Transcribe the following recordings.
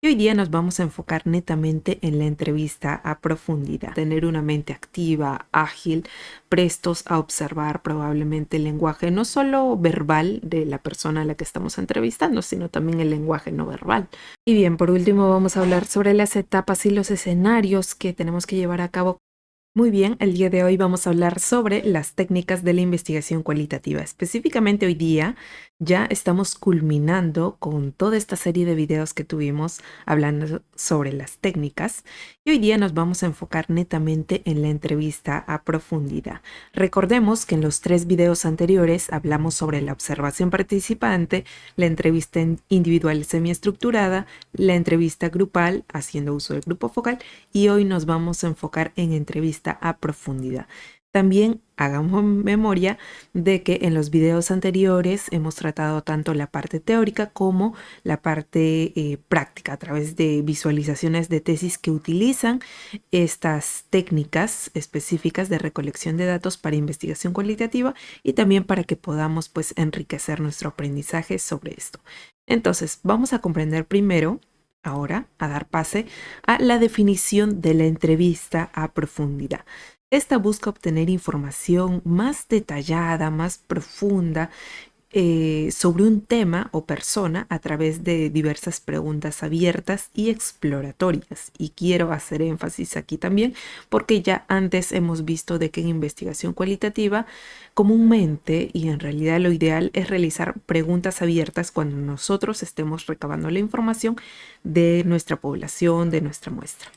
Y hoy día nos vamos a enfocar netamente en la entrevista a profundidad, tener una mente activa, ágil, prestos a observar probablemente el lenguaje no solo verbal de la persona a la que estamos entrevistando, sino también el lenguaje no verbal. Y bien, por último vamos a hablar sobre las etapas y los escenarios que tenemos que llevar a cabo. Muy bien, el día de hoy vamos a hablar sobre las técnicas de la investigación cualitativa. Específicamente hoy día ya estamos culminando con toda esta serie de videos que tuvimos hablando sobre las técnicas y hoy día nos vamos a enfocar netamente en la entrevista a profundidad. Recordemos que en los 3 videos anteriores hablamos sobre la observación participante, la entrevista individual semiestructurada, la entrevista grupal haciendo uso del grupo focal y hoy nos vamos a enfocar en entrevista a profundidad. También hagamos memoria de que en los videos anteriores hemos tratado tanto la parte teórica como la parte práctica a través de visualizaciones de tesis que utilizan estas técnicas específicas de recolección de datos para investigación cualitativa y también para que podamos pues enriquecer nuestro aprendizaje sobre esto. Entonces, vamos a comprender primero ahora a dar pase a la definición de la entrevista a profundidad. Esta busca obtener información más detallada, más profunda sobre un tema o persona a través de diversas preguntas abiertas y exploratorias. Y quiero hacer énfasis aquí también porque ya antes hemos visto de que en investigación cualitativa comúnmente y en realidad lo ideal es realizar preguntas abiertas cuando nosotros estemos recabando la información de nuestra población, de nuestra muestra.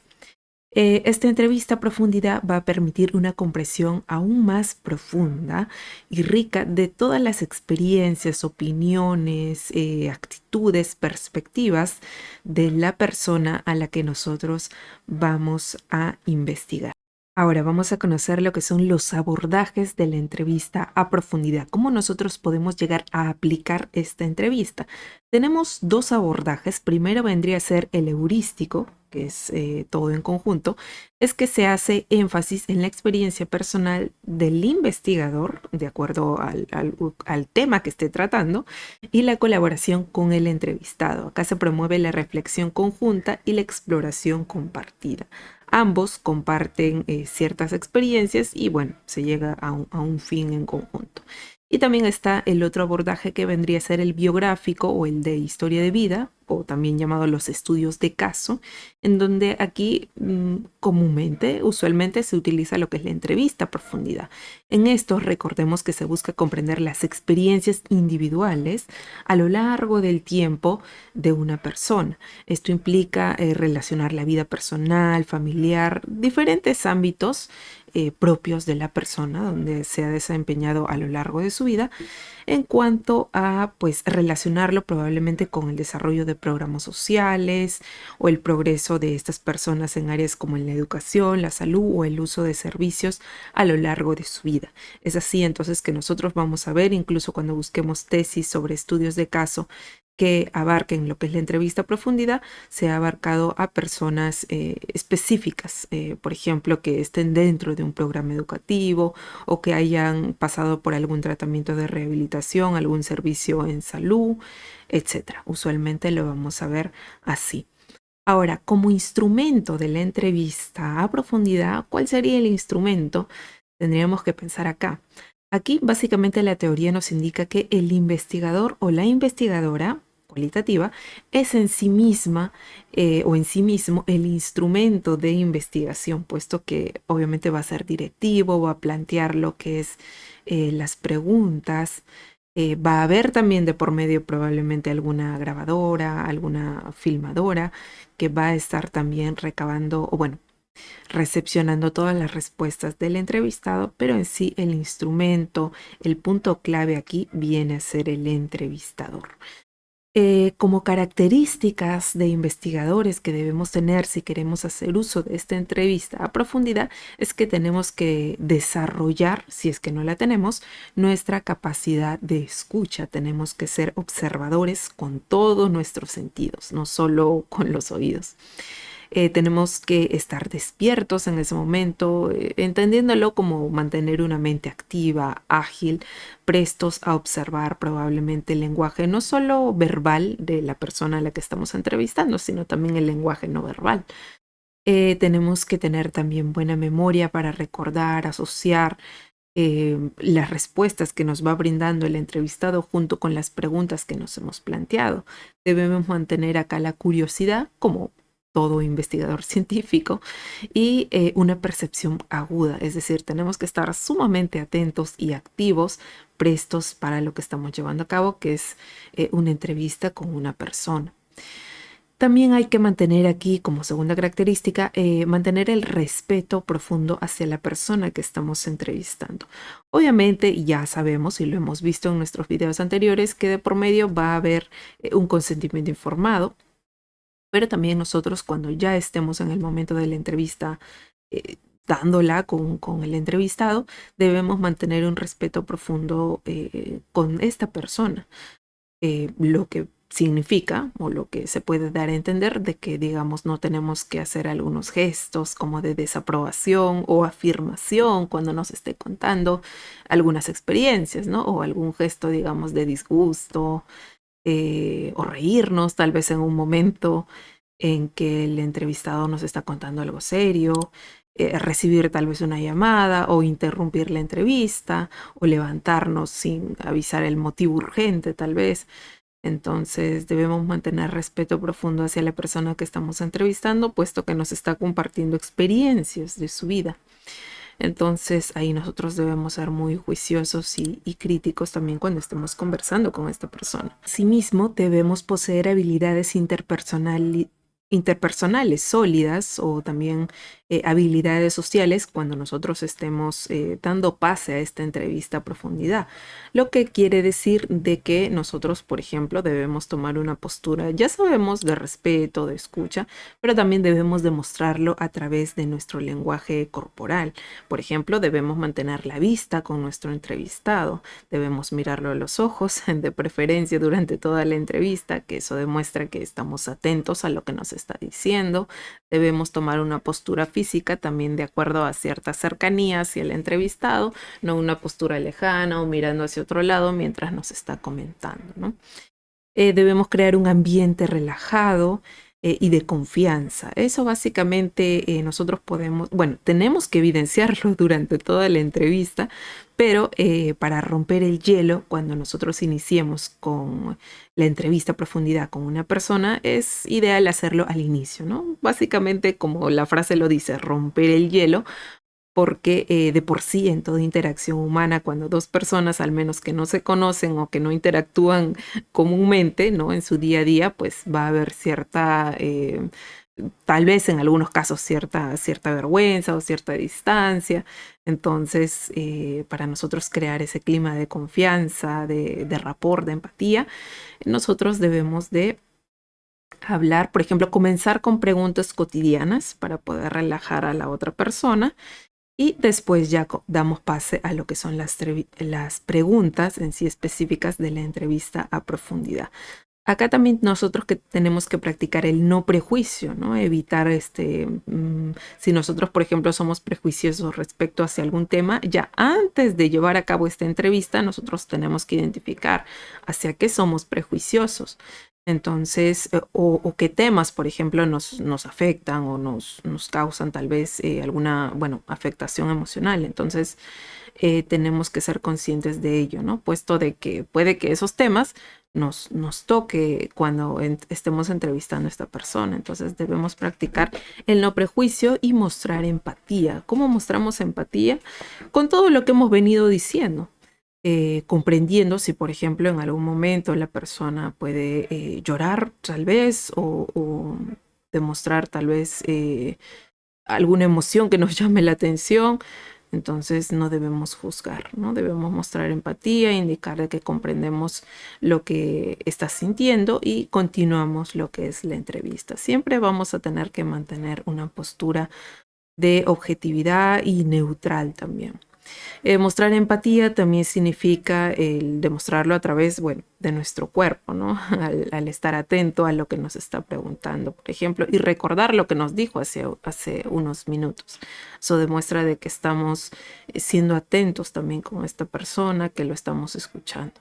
Esta entrevista a profundidad va a permitir una comprensión aún más profunda y rica de todas las experiencias, opiniones, actitudes, perspectivas de la persona a la que nosotros vamos a investigar. Ahora vamos a conocer lo que son los abordajes de la entrevista a profundidad, cómo nosotros podemos llegar a aplicar esta entrevista. Tenemos 2 abordajes. Primero vendría a ser el heurístico, que es todo en conjunto, es que se hace énfasis en la experiencia personal del investigador, de acuerdo al tema que esté tratando, y la colaboración con el entrevistado. Acá se promueve la reflexión conjunta y la exploración compartida. Ambos comparten ciertas experiencias y bueno, se llega a un fin en conjunto. Y también está el otro abordaje que vendría a ser el biográfico o el de historia de vida, o también llamado los estudios de caso, en donde aquí comúnmente, usualmente se utiliza lo que es la entrevista a profundidad. En esto recordemos que se busca comprender las experiencias individuales a lo largo del tiempo de una persona. Esto implica relacionar la vida personal, familiar, diferentes ámbitos propios de la persona donde se ha desempeñado a lo largo de su vida en cuanto a pues relacionarlo probablemente con el desarrollo de programas sociales o el progreso de estas personas en áreas como en la educación, la salud o el uso de servicios a lo largo de su vida. Es así entonces que nosotros vamos a ver, incluso cuando busquemos tesis sobre estudios de caso que abarquen lo que es la entrevista a profundidad, se ha abarcado a personas específicas, por ejemplo, que estén dentro de un programa educativo o que hayan pasado por algún tratamiento de rehabilitación, algún servicio en salud, etcétera. Usualmente lo vamos a ver así. Ahora, como instrumento de la entrevista a profundidad, ¿cuál sería el instrumento? Tendríamos que pensar acá. Aquí básicamente la teoría nos indica que el investigador o la investigadora cualitativa es en sí misma o en sí mismo el instrumento de investigación, puesto que obviamente va a ser directivo, va a plantear lo que es las preguntas. Va a haber también de por medio probablemente alguna grabadora, alguna filmadora que va a estar también recabando, o bueno, recepcionando todas las respuestas del entrevistado, pero en sí el instrumento, el punto clave aquí viene a ser el entrevistador. Como características de investigadores que debemos tener si queremos hacer uso de esta entrevista a profundidad es que tenemos que desarrollar, si es que no la tenemos, nuestra capacidad de escucha. Tenemos que ser observadores con todos nuestros sentidos, no solo con los oídos. Tenemos que estar despiertos en ese momento, entendiéndolo como mantener una mente activa, ágil, prestos a observar probablemente el lenguaje no solo verbal de la persona a la que estamos entrevistando, sino también el lenguaje no verbal. Tenemos que tener también buena memoria para recordar, asociar las respuestas que nos va brindando el entrevistado junto con las preguntas que nos hemos planteado. Debemos mantener acá la curiosidad, como todo investigador científico, y una percepción aguda, es decir, tenemos que estar sumamente atentos y activos, prestos para lo que estamos llevando a cabo, que es una entrevista con una persona. También hay que mantener aquí, como segunda característica, mantener el respeto profundo hacia la persona que estamos entrevistando. Obviamente ya sabemos y lo hemos visto en nuestros videos anteriores que de por medio va a haber un consentimiento informado, pero también nosotros cuando ya estemos en el momento de la entrevista dándola con el entrevistado, debemos mantener un respeto profundo con esta persona. Lo que significa o lo que se puede dar a entender de que, digamos, no tenemos que hacer algunos gestos como de desaprobación o afirmación cuando nos esté contando algunas experiencias, ¿no? O algún gesto, digamos, de disgusto o reírnos tal vez en un momento en que el entrevistado nos está contando algo serio, recibir tal vez una llamada o interrumpir la entrevista o levantarnos sin avisar el motivo urgente tal vez. Entonces debemos mantener respeto profundo hacia la persona que estamos entrevistando, puesto que nos está compartiendo experiencias de su vida. Entonces ahí nosotros debemos ser muy juiciosos y críticos también cuando estemos conversando con esta persona. Asimismo, debemos poseer habilidades interpersonales sólidas o también habilidades sociales cuando nosotros estemos dando pase a esta entrevista a profundidad. Lo que quiere decir de que nosotros, por ejemplo, debemos tomar una postura, ya sabemos, de respeto, de escucha, pero también debemos demostrarlo a través de nuestro lenguaje corporal. Por ejemplo, debemos mantener la vista con nuestro entrevistado, debemos mirarlo a los ojos, de preferencia durante toda la entrevista, que eso demuestra que estamos atentos a lo que nos está diciendo. Debemos tomar una postura física también de acuerdo a cierta cercanía hacia el entrevistado, no una postura lejana o mirando hacia otro lado mientras nos está comentando, ¿no? Debemos crear un ambiente relajado y de confianza. Eso básicamente nosotros podemos, bueno, tenemos que evidenciarlo durante toda la entrevista, pero para romper el hielo, cuando nosotros iniciemos con la entrevista a profundidad con una persona, es ideal hacerlo al inicio, ¿no? Básicamente, como la frase lo dice, romper el hielo, porque de por sí en toda interacción humana, cuando dos personas al menos que no se conocen o que no interactúan comúnmente, ¿no? En su día a día, pues va a haber cierta, tal vez en algunos casos cierta vergüenza o cierta distancia. Entonces, para nosotros crear ese clima de confianza, de rapport, de empatía, nosotros debemos de hablar, por ejemplo, comenzar con preguntas cotidianas para poder relajar a la otra persona y después ya damos pase a lo que son las preguntas en sí específicas de la entrevista a profundidad. Acá también nosotros que tenemos que practicar el no prejuicio, ¿no? Evitar si nosotros, por ejemplo, somos prejuiciosos respecto hacia algún tema, ya antes de llevar a cabo esta entrevista, nosotros tenemos que identificar hacia qué somos prejuiciosos. Entonces, o qué temas, por ejemplo, nos afectan o nos causan tal vez alguna, bueno, afectación emocional. Entonces, tenemos que ser conscientes de ello, ¿no? Puesto de que puede que esos temas nos toque cuando estemos entrevistando a esta persona. Entonces, debemos practicar el no prejuicio y mostrar empatía. ¿Cómo mostramos empatía? Con todo lo que hemos venido diciendo. Comprendiendo si, por ejemplo, en algún momento la persona puede llorar tal vez o demostrar tal vez alguna emoción que nos llame la atención. Entonces no debemos juzgar, ¿no? Debemos mostrar empatía, indicar de que comprendemos lo que está sintiendo y continuamos lo que es la entrevista. Siempre vamos a tener que mantener una postura de objetividad y neutral también. Mostrar empatía también significa el demostrarlo a través, bueno, de nuestro cuerpo, ¿no? Al estar atento a lo que nos está preguntando, por ejemplo, y recordar lo que nos dijo hace unos minutos. Eso demuestra de que estamos siendo atentos también con esta persona, que lo estamos escuchando.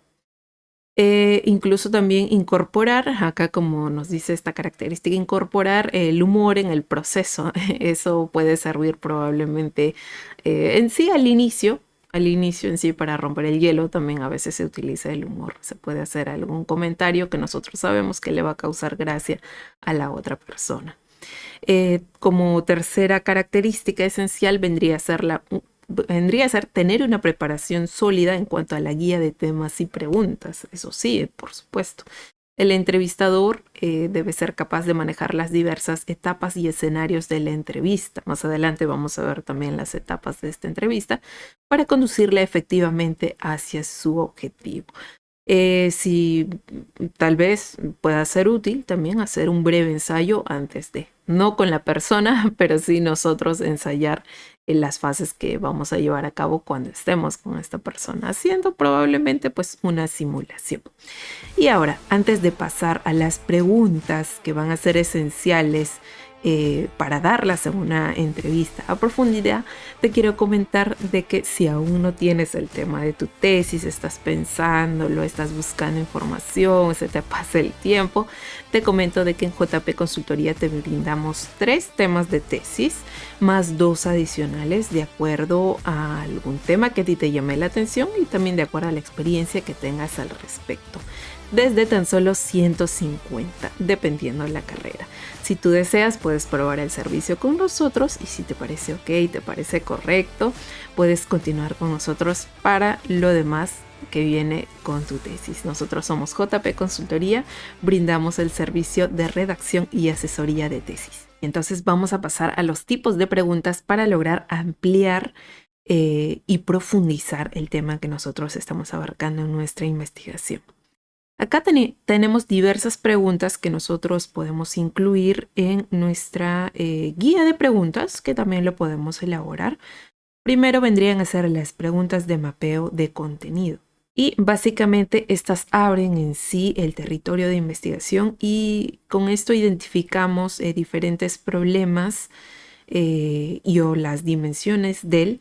Incluso también incorporar, acá como nos dice esta característica, incorporar el humor en el proceso. Eso puede servir probablemente en sí al inicio en sí para romper el hielo. También a veces se utiliza el humor. Se puede hacer algún comentario que nosotros sabemos que le va a causar gracia a la otra persona. Como tercera característica esencial vendría a ser tener una preparación sólida en cuanto a la guía de temas y preguntas. Eso sí, por supuesto. El entrevistador debe ser capaz de manejar las diversas etapas y escenarios de la entrevista. Más adelante vamos a ver también las etapas de esta entrevista para conducirla efectivamente hacia su objetivo. Si tal vez pueda ser útil también hacer un breve ensayo antes de, no con la persona, pero sí nosotros ensayar en las fases que vamos a llevar a cabo cuando estemos con esta persona, haciendo probablemente pues una simulación. Y ahora, antes de pasar a las preguntas que van a ser esenciales para darlas en una entrevista a profundidad, te quiero comentar de que si aún no tienes el tema de tu tesis, estás pensándolo, estás buscando información, se te pasa el tiempo, te comento de que en JP Consultoría te brindamos 3 temas de tesis más 2 adicionales de acuerdo a algún tema que a ti te llame la atención y también de acuerdo a la experiencia que tengas al respecto, desde tan solo 150, dependiendo de la carrera. Si tú deseas, puedes probar el servicio con nosotros y si te parece ok, te parece correcto, puedes continuar con nosotros para lo demás que viene con tu tesis. Nosotros somos JP Consultoría, brindamos el servicio de redacción y asesoría de tesis. Entonces vamos a pasar a los tipos de preguntas para lograr ampliar y profundizar el tema que nosotros estamos abarcando en nuestra investigación. Acá tenemos diversas preguntas que nosotros podemos incluir en nuestra guía de preguntas, que también lo podemos elaborar. Primero vendrían a ser las preguntas de mapeo de contenido. Y básicamente estas abren en sí el territorio de investigación y con esto identificamos diferentes problemas y o las dimensiones del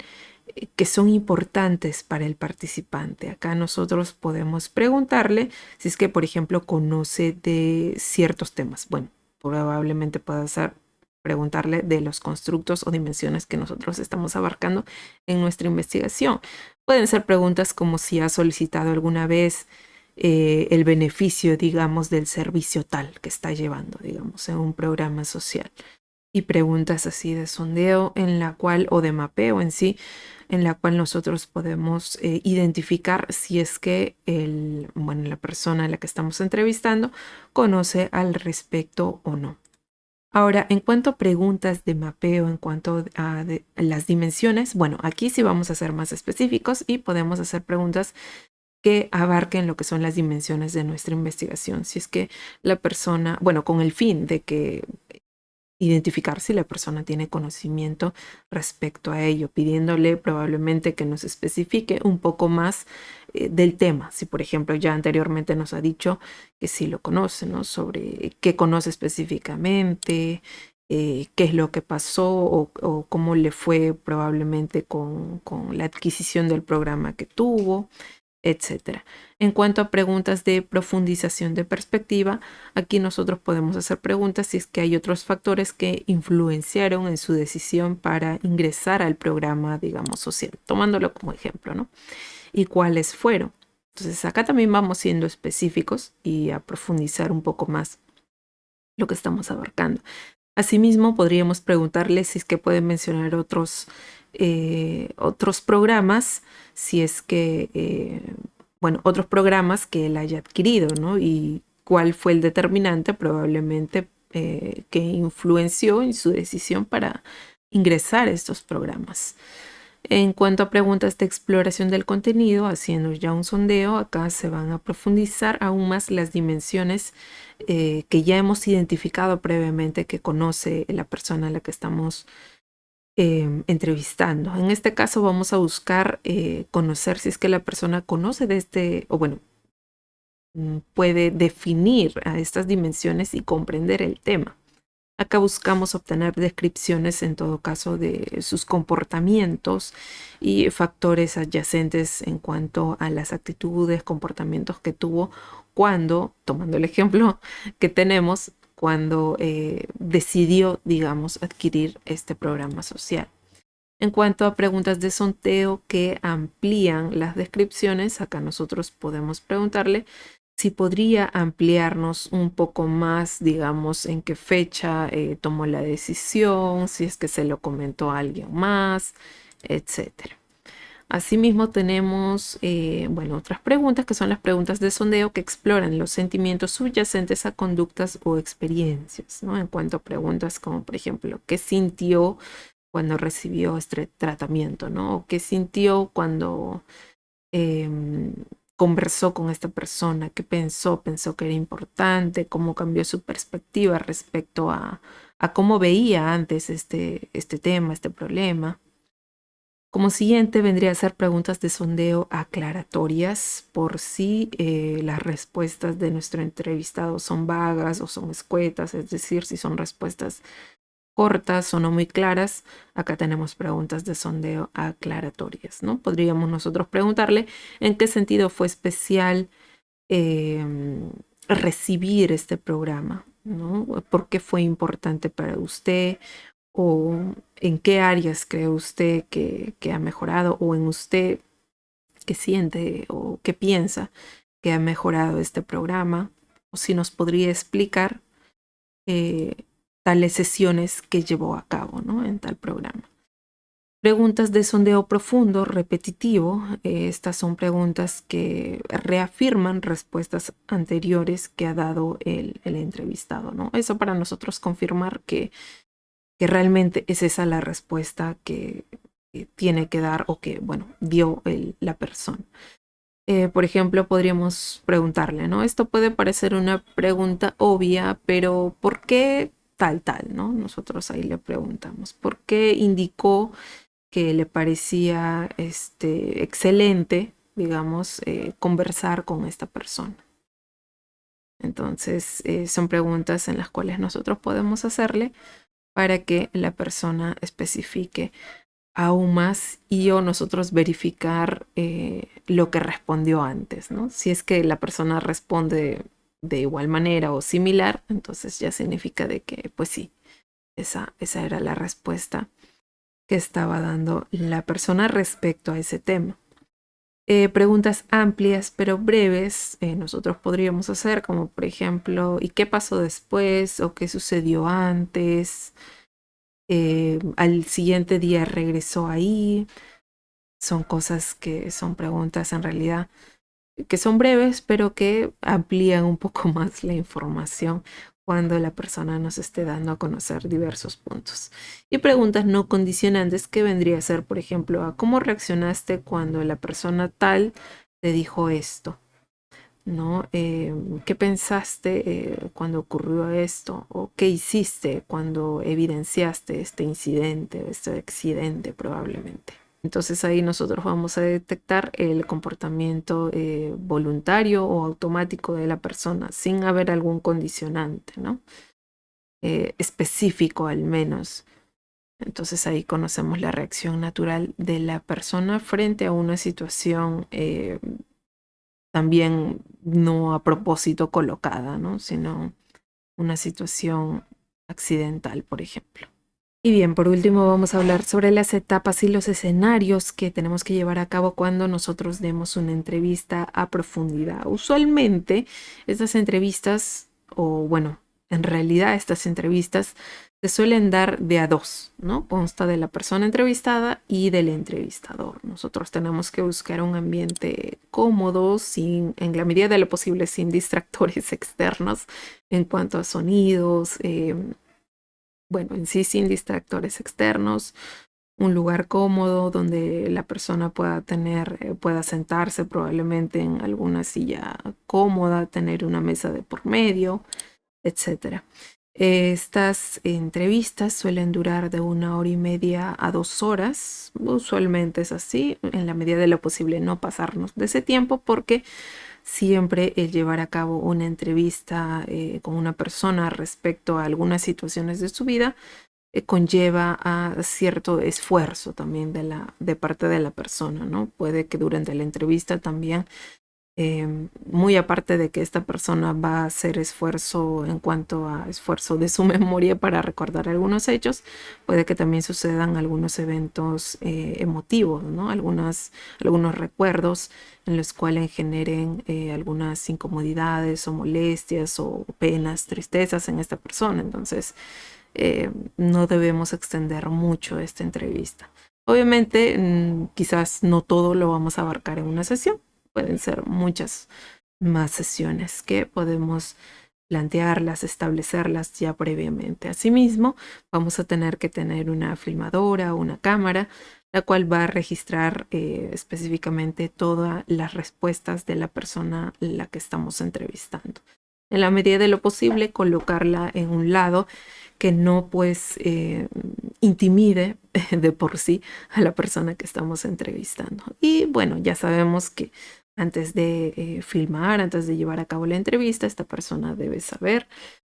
que son importantes para el participante. Acá nosotros podemos preguntarle si es que, por ejemplo, conoce de ciertos temas. Bueno, probablemente pueda ser preguntarle de los constructos o dimensiones que nosotros estamos abarcando en nuestra investigación. Pueden ser preguntas como si ha solicitado alguna vez el beneficio, digamos, del servicio tal que está llevando, digamos, en un programa social. Y preguntas así de sondeo en la cual, o de mapeo en sí, en la cual nosotros podemos identificar si es que la persona a la que estamos entrevistando conoce al respecto o no. Ahora, en cuanto a preguntas de mapeo, en cuanto a las dimensiones, bueno, aquí sí vamos a ser más específicos y podemos hacer preguntas que abarquen lo que son las dimensiones de nuestra investigación. Si es que la persona, bueno, con el fin de que identificar si la persona tiene conocimiento respecto a ello, pidiéndole probablemente que nos especifique un poco más del tema. Si, por ejemplo, ya anteriormente nos ha dicho que sí lo conoce, ¿no? Sobre qué conoce específicamente, qué es lo que pasó o cómo le fue probablemente con la adquisición del programa que tuvo, etcétera. En cuanto a preguntas de profundización de perspectiva, aquí nosotros podemos hacer preguntas si es que hay otros factores que influenciaron en su decisión para ingresar al programa, digamos, social, tomándolo como ejemplo, ¿no? Y cuáles fueron. Entonces acá también vamos siendo específicos y a profundizar un poco más lo que estamos abarcando. Asimismo, podríamos preguntarle si es que pueden mencionar otros programas, si es que, otros programas que él haya adquirido, ¿no? Y cuál fue el determinante probablemente que influenció en su decisión para ingresar a estos programas. En cuanto a preguntas de exploración del contenido, haciendo ya un sondeo, acá se van a profundizar aún más las dimensiones que ya hemos identificado previamente que conoce la persona a la que estamos entrevistando. En este caso vamos a buscar conocer si es que la persona conoce de o bueno, puede definir a estas dimensiones y comprender el tema. Acá buscamos obtener descripciones en todo caso de sus comportamientos y factores adyacentes en cuanto a las actitudes, comportamientos que tuvo cuando, tomando el ejemplo que tenemos, cuando decidió, digamos, adquirir este programa social. En cuanto a preguntas de sondeo que amplían las descripciones, acá nosotros podemos preguntarle si podría ampliarnos un poco más, digamos, en qué fecha tomó la decisión, si es que se lo comentó a alguien más, etcétera. Asimismo tenemos, bueno, otras preguntas que son las preguntas de sondeo que exploran los sentimientos subyacentes a conductas o experiencias, ¿no? En cuanto a preguntas como, por ejemplo, ¿qué sintió cuando recibió este tratamiento, ¿no? O qué sintió cuando conversó con esta persona, qué pensó que era importante, cómo cambió su perspectiva respecto a cómo veía antes este tema, este problema. Como siguiente vendría a ser preguntas de sondeo aclaratorias por si las respuestas de nuestro entrevistado son vagas o son escuetas, es decir, si son respuestas cortas o no muy claras. Acá tenemos preguntas de sondeo aclaratorias, ¿no? Podríamos nosotros preguntarle en qué sentido fue especial recibir este programa, ¿no? ¿Por qué fue importante para usted? ¿O en qué áreas cree usted que ha mejorado? ¿O en usted qué siente o qué piensa que ha mejorado este programa? O si nos podría explicar tales sesiones que llevó a cabo, ¿no? En tal programa. Preguntas de sondeo profundo, repetitivo. Estas son preguntas que reafirman respuestas anteriores que ha dado el entrevistado, ¿no? Eso para nosotros confirmar que realmente es esa la respuesta que tiene que dar o que, bueno, dio la persona. Por ejemplo, podríamos preguntarle, ¿no? Esto puede parecer una pregunta obvia, pero ¿por qué tal, ¿no? Nosotros ahí le preguntamos, ¿por qué indicó que le parecía excelente, digamos, conversar con esta persona? Entonces, son preguntas en las cuales nosotros podemos hacerle para que la persona especifique aún más y o nosotros verificar lo que respondió antes, ¿no? Si es que la persona responde de igual manera o similar, entonces ya significa de que, pues sí, esa era la respuesta que estaba dando la persona respecto a ese tema. Preguntas amplias pero breves nosotros podríamos hacer, como por ejemplo, ¿y qué pasó después? ¿O qué sucedió antes? Al siguiente día regresó ahí. Son cosas que son preguntas en realidad que son breves, pero que amplían un poco más la información cuando la persona nos esté dando a conocer diversos puntos. Y preguntas no condicionantes que vendría a ser, por ejemplo, a cómo reaccionaste cuando la persona tal te dijo esto, ¿no? ¿Qué pensaste cuando ocurrió esto? ¿O qué hiciste cuando evidenciaste este incidente, este accidente probablemente? Entonces ahí nosotros vamos a detectar el comportamiento voluntario o automático de la persona sin haber algún condicionante, ¿no? Específico al menos. Entonces ahí conocemos la reacción natural de la persona frente a una situación también no a propósito colocada, ¿no? Sino una situación accidental, por ejemplo. Y bien, por último vamos a hablar sobre las etapas y los escenarios que tenemos que llevar a cabo cuando nosotros demos una entrevista a profundidad. Usualmente estas entrevistas, o bueno, en realidad estas entrevistas se suelen dar de a dos, ¿no? Consta de la persona entrevistada y del entrevistador. Nosotros tenemos que buscar un ambiente cómodo, en la medida de lo posible, sin distractores externos en cuanto a sonidos, bueno, en sí sin distractores externos, un lugar cómodo donde la persona pueda sentarse probablemente en alguna silla cómoda, tener una mesa de por medio, etcétera. Estas entrevistas suelen durar de 1 hora y media a 2 horas. Usualmente es así, en la medida de lo posible no pasarnos de ese tiempo, porque siempre el llevar a cabo una entrevista con una persona respecto a algunas situaciones de su vida conlleva a cierto esfuerzo también de parte de la persona, ¿no? Puede que durante la entrevista también, muy aparte de que esta persona va a hacer esfuerzo en cuanto a esfuerzo de su memoria para recordar algunos hechos, puede que también sucedan algunos eventos emotivos, ¿no? Algunos recuerdos en los cuales generen algunas incomodidades o molestias o penas, tristezas en esta persona. Entonces, no debemos extender mucho esta entrevista. Obviamente, quizás no todo lo vamos a abarcar en una sesión. Pueden ser muchas más sesiones que podemos plantearlas, establecerlas ya previamente. Asimismo, vamos a tener que tener una filmadora o una cámara, la cual va a registrar específicamente todas las respuestas de la persona a la que estamos entrevistando. En la medida de lo posible, colocarla en un lado que no pues intimide de por sí a la persona que estamos entrevistando. Y bueno, ya sabemos que antes de filmar, antes de llevar a cabo la entrevista, esta persona debe saber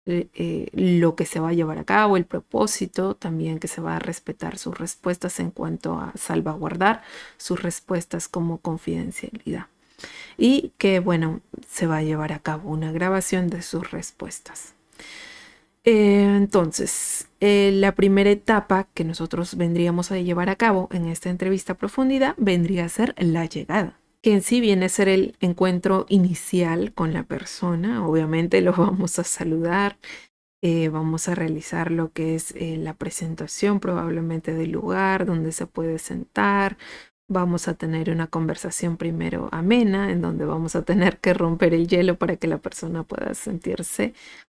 lo que se va a llevar a cabo, el propósito, también que se va a respetar sus respuestas en cuanto a salvaguardar sus respuestas como confidencialidad. Y que, bueno, se va a llevar a cabo una grabación de sus respuestas. Entonces, la primera etapa que nosotros vendríamos a llevar a cabo en esta entrevista a profundidad vendría a ser la llegada, que en sí viene a ser el encuentro inicial con la persona. Obviamente lo vamos a saludar, vamos a realizar lo que es la presentación probablemente del lugar donde se puede sentar. Vamos a tener una conversación primero amena, en donde vamos a tener que romper el hielo para que la persona pueda sentirse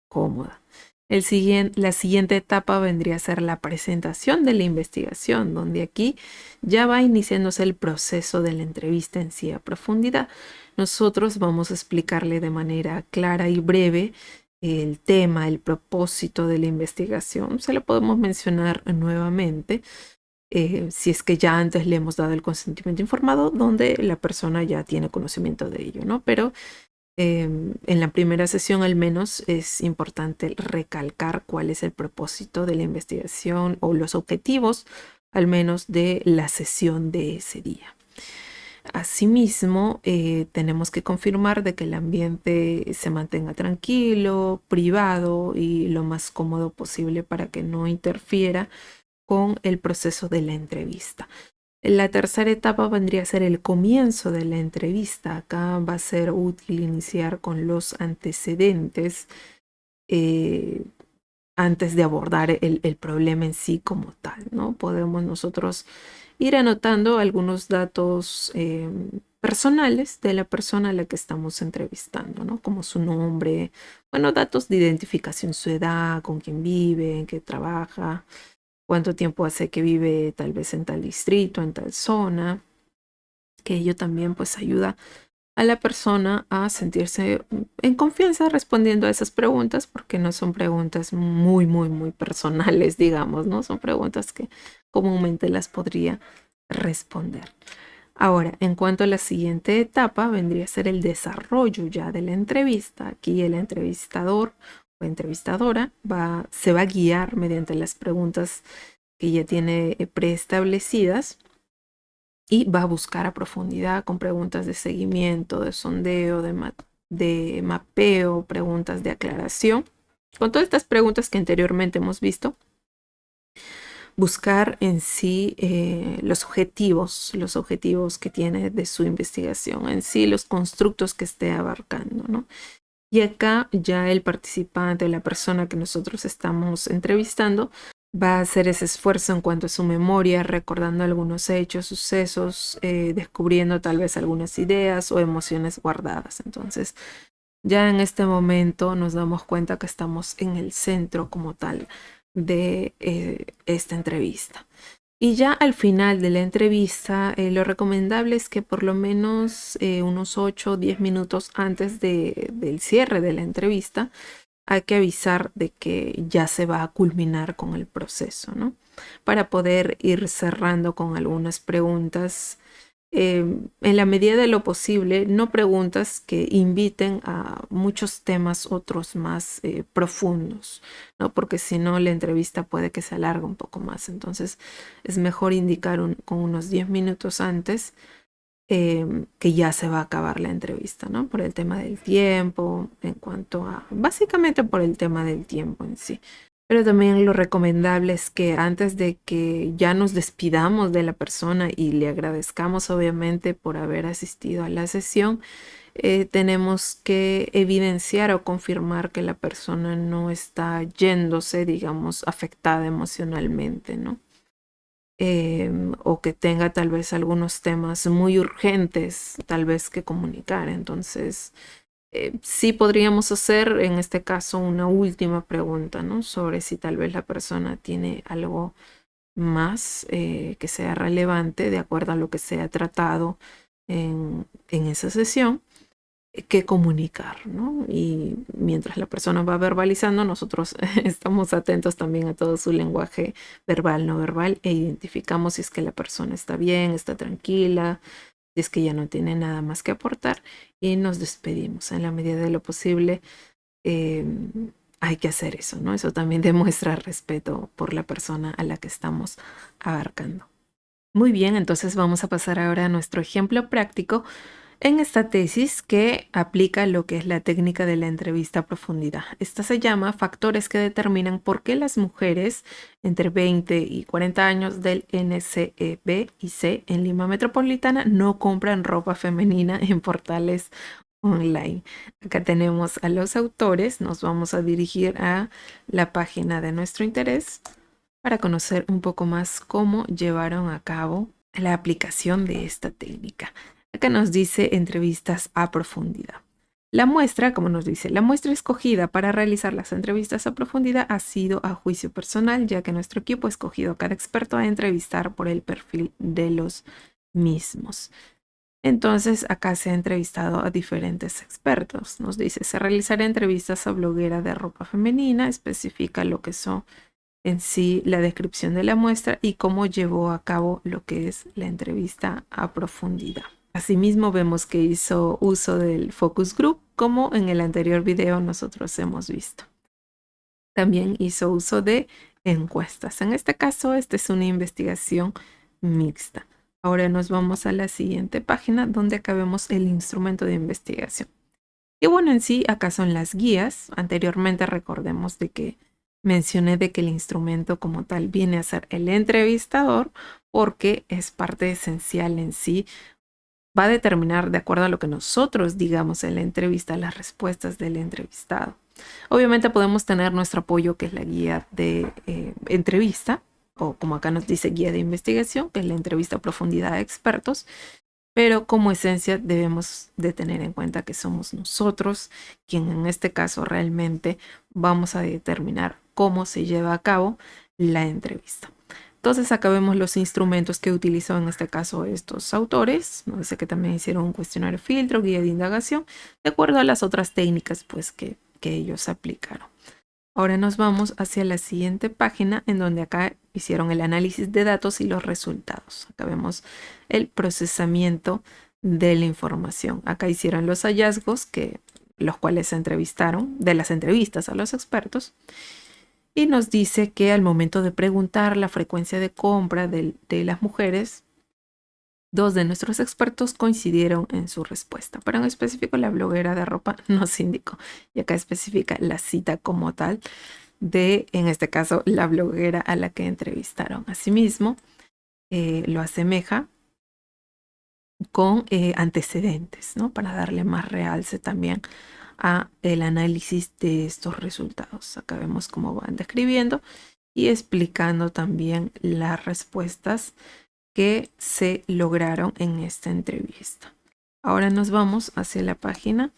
cómoda. La siguiente etapa vendría a ser la presentación de la investigación, donde aquí ya va iniciándose el proceso de la entrevista en sí a profundidad. Nosotros vamos a explicarle de manera clara y breve el tema, el propósito de la investigación. Se lo podemos mencionar nuevamente si es que ya antes le hemos dado el consentimiento informado, donde la persona ya tiene conocimiento de ello, ¿no? Pero en la primera sesión al menos es importante recalcar cuál es el propósito de la investigación o los objetivos al menos de la sesión de ese día. Asimismo, tenemos que confirmar de que el ambiente se mantenga tranquilo, privado y lo más cómodo posible para que no interfiera con el proceso de la entrevista. La tercera etapa vendría a ser el comienzo de la entrevista. Acá va a ser útil iniciar con los antecedentes antes de abordar el problema en sí como tal, ¿no? Podemos nosotros ir anotando algunos datos personales de la persona a la que estamos entrevistando, ¿no? Como su nombre, bueno, datos de identificación, su edad, con quién vive, en qué trabaja, cuánto tiempo hace que vive tal vez en tal distrito, en tal zona, que ello también pues ayuda a la persona a sentirse en confianza respondiendo a esas preguntas, porque no son preguntas muy personales, digamos, ¿no? Son preguntas que comúnmente las podría responder. Ahora, en cuanto a la siguiente etapa, vendría a ser el desarrollo ya de la entrevista. Aquí el entrevistador o entrevistadora se va a guiar mediante las preguntas que ya tiene preestablecidas y va a buscar a profundidad con preguntas de seguimiento, de sondeo, de mapeo, preguntas de aclaración. Con todas estas preguntas que anteriormente hemos visto, buscar en sí los objetivos que tiene de su investigación, en sí los constructos que esté abarcando, ¿no? Y acá ya el participante, la persona que nosotros estamos entrevistando, va a hacer ese esfuerzo en cuanto a su memoria, recordando algunos hechos, sucesos, descubriendo tal vez algunas ideas o emociones guardadas. Entonces, ya en este momento nos damos cuenta que estamos en el centro como tal de esta entrevista. Y ya al final de la entrevista, lo recomendable es que por lo menos unos 8 o 10 minutos antes del cierre de la entrevista, hay que avisar de que ya se va a culminar con el proceso, ¿no? Para poder ir cerrando con algunas preguntas, en la medida de lo posible, no preguntas que inviten a muchos temas otros más profundos, ¿no? Porque si no, la entrevista puede que se alargue un poco más. Entonces, es mejor indicar con unos 10 minutos antes que ya se va a acabar la entrevista, ¿no? Por el tema del tiempo, en cuanto a, básicamente por el tema del tiempo en sí. Pero también lo recomendable es que antes de que ya nos despidamos de la persona y le agradezcamos obviamente por haber asistido a la sesión, tenemos que evidenciar o confirmar que la persona no está yéndose, digamos, afectada emocionalmente, ¿no? O que tenga tal vez algunos temas muy urgentes, tal vez que comunicar. Entonces, sí podríamos hacer en este caso una última pregunta, ¿no? Sobre si tal vez la persona tiene algo más que sea relevante de acuerdo a lo que se ha tratado en esa sesión que comunicar, ¿no? Y mientras la persona va verbalizando, nosotros estamos atentos también a todo su lenguaje verbal, no verbal, e identificamos si es que la persona está bien, está tranquila, si es que ya no tiene nada más que aportar y nos despedimos. En la medida de lo posible, eh, hay que hacer eso, ¿no? Eso también demuestra respeto por la persona a la que estamos abarcando. Muy bien, entonces vamos a pasar ahora a nuestro ejemplo práctico en esta tesis que aplica lo que es la técnica de la entrevista a profundidad. Esta se llama Factores que determinan por qué las mujeres entre 20 y 40 años del NCEB y C en Lima Metropolitana no compran ropa femenina en portales online. Acá tenemos a los autores, nos vamos a dirigir a la página de nuestro interés para conocer un poco más cómo llevaron a cabo la aplicación de esta técnica. Acá nos dice entrevistas a profundidad. La muestra, como nos dice, la muestra escogida para realizar las entrevistas a profundidad ha sido a juicio personal, ya que nuestro equipo ha escogido a cada experto a entrevistar por el perfil de los mismos. Entonces, acá se ha entrevistado a diferentes expertos. Nos dice, se realizará entrevistas a bloguera de ropa femenina, especifica lo que son en sí la descripción de la muestra y cómo llevó a cabo lo que es la entrevista a profundidad. Asimismo, vemos que hizo uso del focus group, como en el anterior video nosotros hemos visto. También hizo uso de encuestas. En este caso, esta es una investigación mixta. Ahora nos vamos a la siguiente página donde acá vemos el instrumento de investigación. Y bueno, en sí, acá son las guías. Anteriormente recordemos de que mencioné de que el instrumento como tal viene a ser el entrevistador porque es parte esencial en sí. Va a determinar, de acuerdo a lo que nosotros digamos en la entrevista, las respuestas del entrevistado. Obviamente podemos tener nuestro apoyo, que es la guía de entrevista, o como acá nos dice, guía de investigación, que es la entrevista a profundidad de expertos, pero como esencia debemos de tener en cuenta que somos nosotros quien en este caso realmente vamos a determinar cómo se lleva a cabo la entrevista. Entonces acá vemos los instrumentos que utilizó en este caso estos autores. Nos dice que también hicieron un cuestionario filtro, guía de indagación, de acuerdo a las otras técnicas pues que ellos aplicaron. Ahora nos vamos hacia la siguiente página en donde acá hicieron el análisis de datos y los resultados. Acá vemos el procesamiento de la información. Acá hicieron los hallazgos los cuales se entrevistaron, de las entrevistas a los expertos. Y nos dice que al momento de preguntar la frecuencia de compra de las mujeres, 2 de nuestros expertos coincidieron en su respuesta, pero en específico la bloguera de ropa nos indicó, y acá especifica la cita como tal de, en este caso, la bloguera a la que entrevistaron. Asimismo, lo asemeja con antecedentes, ¿no? Para darle más realce también a el análisis de estos resultados. Acá vemos cómo van describiendo y explicando también las respuestas que se lograron en esta entrevista. Ahora nos vamos hacia la página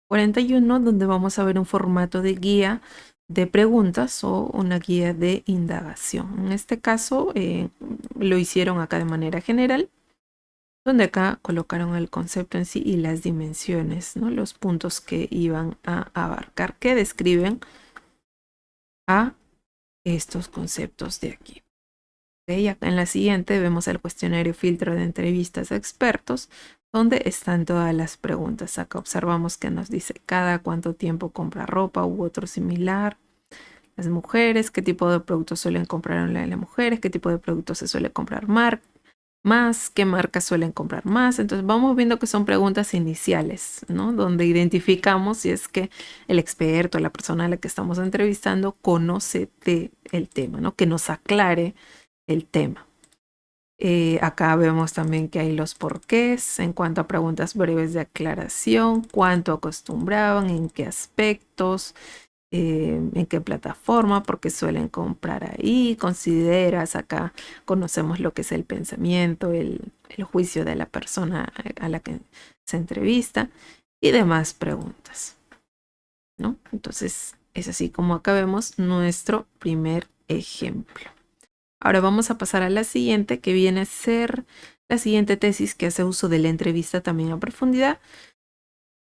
41, donde vamos a ver un formato de guía de preguntas o una guía de indagación. En este caso lo hicieron acá de manera general, donde acá colocaron el concepto en sí y las dimensiones, ¿no? Los puntos que iban a abarcar, que describen a estos conceptos de aquí. Okay, acá en la siguiente vemos el cuestionario filtro de entrevistas a expertos, donde están todas las preguntas. Acá observamos que nos dice cada cuánto tiempo compra ropa u otro similar. Las mujeres, qué tipo de productos suelen comprar online las mujeres, qué tipo de productos se suele comprar más, qué marcas suelen comprar más. Entonces vamos viendo que son preguntas iniciales, ¿no? Donde identificamos si es que el experto, la persona a la que estamos entrevistando, conoce el tema, ¿no? Que nos aclare el tema. Acá vemos también que hay los porqués en cuanto a preguntas breves de aclaración, cuánto acostumbraban, en qué aspectos, en qué plataforma, porque suelen comprar ahí, consideras, acá conocemos lo que es el pensamiento, el juicio de la persona a la que se entrevista y demás preguntas, ¿no? Entonces es así como acá vemos nuestro primer ejemplo. Ahora vamos a pasar a la siguiente, que viene a ser la siguiente tesis que hace uso de la entrevista también a profundidad,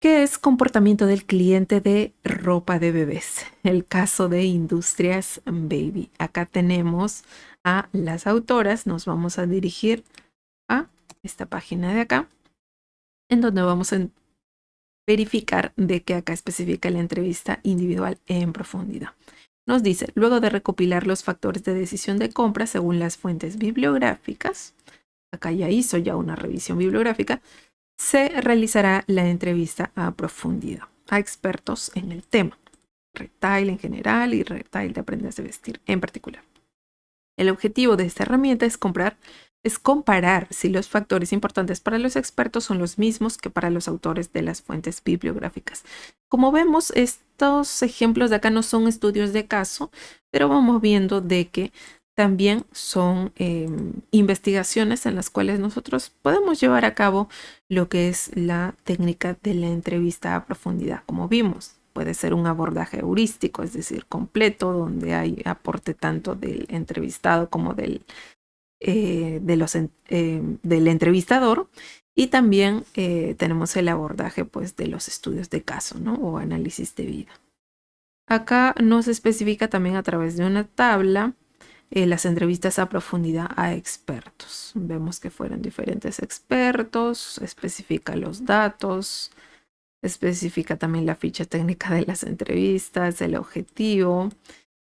que es comportamiento del cliente de ropa de bebés. El caso de Industrias Baby. Acá tenemos a las autoras. Nos vamos a dirigir a esta página de acá, en donde vamos a verificar de que acá especifica la entrevista individual en profundidad. Nos dice, luego de recopilar los factores de decisión de compra según las fuentes bibliográficas, acá ya hizo una revisión bibliográfica, se realizará la entrevista a profundidad a expertos en el tema, retail en general y retail de prendas de vestir en particular. El objetivo de esta herramienta es comparar si los factores importantes para los expertos son los mismos que para los autores de las fuentes bibliográficas. Como vemos, estos ejemplos de acá no son estudios de caso, pero vamos viendo de que también son investigaciones en las cuales nosotros podemos llevar a cabo lo que es la técnica de la entrevista a profundidad, como vimos. Puede ser un abordaje heurístico, es decir, completo, donde hay aporte tanto del entrevistado como del entrevistador. Y también tenemos el abordaje pues, de los estudios de caso, ¿no? O análisis de vida. Acá nos especifica también a través de una tabla las entrevistas a profundidad a expertos. Vemos que fueron diferentes expertos, especifica los datos, especifica también la ficha técnica de las entrevistas, el objetivo,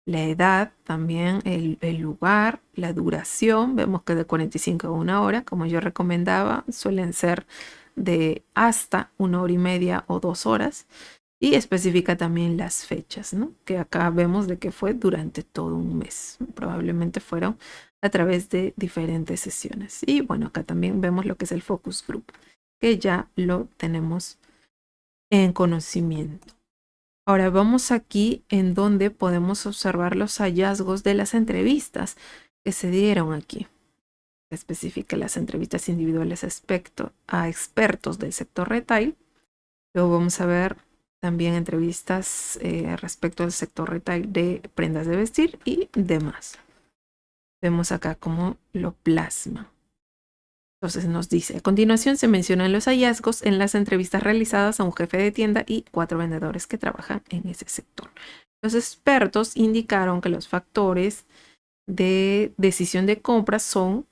la edad también, el lugar, la duración. Vemos que de 45 a 1 hora, como yo recomendaba, suelen ser de hasta 1 hora y media o 2 horas. Y especifica también las fechas, ¿no? Que acá vemos de que fue durante todo un mes. Probablemente fueron a través de diferentes sesiones. Y bueno, acá también vemos lo que es el focus group, que ya lo tenemos en conocimiento. Ahora vamos aquí en donde podemos observar los hallazgos de las entrevistas que se dieron aquí. Especifica las entrevistas individuales a expertos del sector retail. Luego vamos a ver también entrevistas respecto al sector retail de prendas de vestir y demás. Vemos acá cómo lo plasma. Entonces nos dice, a continuación se mencionan los hallazgos en las entrevistas realizadas a un jefe de tienda y 4 vendedores que trabajan en ese sector. Los expertos indicaron que los factores de decisión de compra son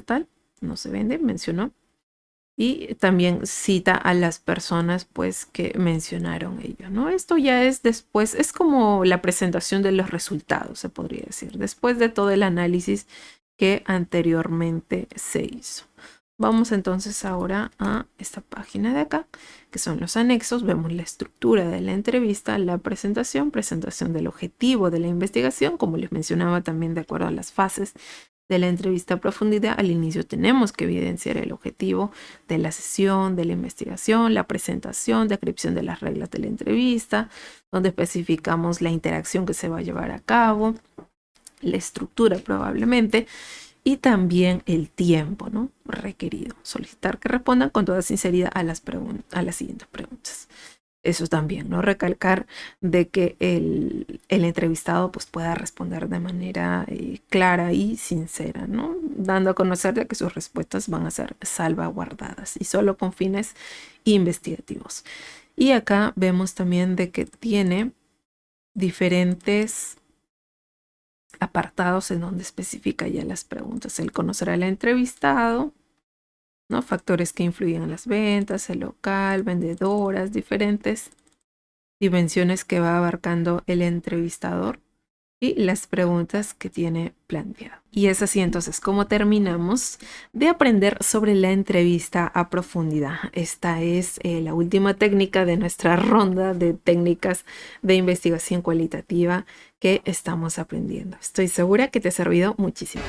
tal, no se vende, mencionó. Y también cita a las personas pues que mencionaron ello, ¿no? Esto ya es después, es como la presentación de los resultados, se podría decir, después de todo el análisis que anteriormente se hizo. Vamos entonces ahora a esta página de acá, que son los anexos. Vemos la estructura de la entrevista, la presentación del objetivo de la investigación, como les mencionaba también de acuerdo a las fases de la entrevista a profundidad. Al inicio tenemos que evidenciar el objetivo de la sesión, de la investigación, la presentación, descripción de las reglas de la entrevista, donde especificamos la interacción que se va a llevar a cabo, la estructura probablemente, y también el tiempo, ¿no?, requerido. Solicitar que respondan con toda sinceridad a las siguientes preguntas. Eso también, ¿no? Recalcar de que el entrevistado pues, pueda responder de manera clara y sincera, ¿no? Dando a conocer de que sus respuestas van a ser salvaguardadas y solo con fines investigativos. Y acá vemos también de que tiene diferentes apartados en donde especifica ya las preguntas. El conocer al entrevistado, ¿no? Factores que influyen en las ventas, el local, vendedoras, diferentes dimensiones que va abarcando el entrevistador y las preguntas que tiene planteado. Y es así entonces como terminamos de aprender sobre la entrevista a profundidad. Esta es la última técnica de nuestra ronda de técnicas de investigación cualitativa que estamos aprendiendo. Estoy segura que te ha servido muchísimo.